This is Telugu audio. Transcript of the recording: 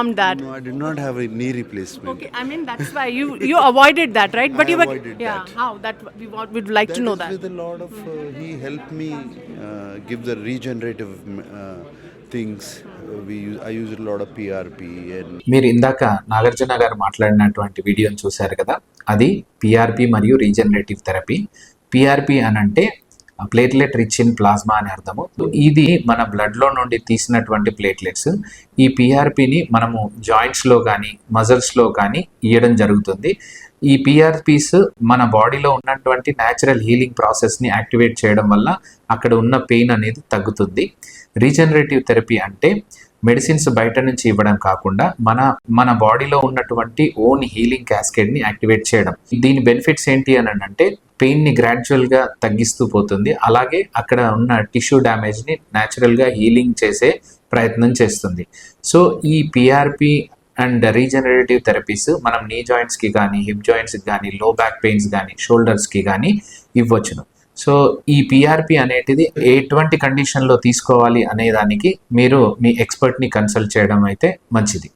that. No, I did not have a knee replacement. Okay, I mean that's why you avoided that, right? But I you were avoided that. how that we'd like to know That that. is with a lot of he helped me give the regenerative things. I use a lot of PRP and మీరు ఇందాక నాగార్జున గారు మాట్లాడినటువంటి వీడియోని చూశారు కదా, అది పిఆర్పి మరియు రీజనరేటివ్ థెరపీ. పిఆర్పి అని అంటే ప్లేట్లెట్ రిచ్ ఇన్ ప్లాస్మా అని అర్థము. ఇది మన బ్లడ్లో నుండి తీసినటువంటి ప్లేట్లెట్స్. ఈ పిఆర్పిని మనము జాయింట్స్లో కానీ మజిల్స్లో కానీ ఇవ్వడం జరుగుతుంది. ఈ పిఆర్పీస్ మన బాడీలో ఉన్నటువంటి న్యాచురల్ హీలింగ్ ప్రాసెస్ని యాక్టివేట్ చేయడం వల్ల అక్కడ ఉన్న పెయిన్ అనేది తగ్గుతుంది. రీజనరేటివ్ థెరపీ అంటే మెడిసిన్స్ బయట నుంచి ఇవ్వడం కాకుండా మన బాడీలో ఉన్నటువంటి ఓన్ హీలింగ్ క్యాస్కేడ్ని యాక్టివేట్ చేయడం. దీని బెనిఫిట్స్ ఏంటి అని అంటే పెయిన్ని గ్రాడ్యువల్గా తగ్గిస్తూ పోతుంది, అలాగే అక్కడ ఉన్న టిష్యూ డ్యామేజ్ని న్యాచురల్గా హీలింగ్ చేసే ప్రయత్నం చేస్తుంది. సో ఈ పిఆర్పి అండ్ రీజనరేటివ్ థెరపీస్ మనం నీ జాయింట్స్కి కానీ, హిప్ జాయింట్స్కి కానీ, లో బ్యాక్ పెయిన్స్ కానీ, షోల్డర్స్కి కానీ ఇవ్వచ్చును. సో ఈ పిఆర్పి అనేటిది ఎటువంటి కండిషన్లో తీసుకోవాలి అనే దానికి మీరు మీ ఎక్స్పర్ట్ని కన్సల్ట్ చేయడం అయితే మంచిది.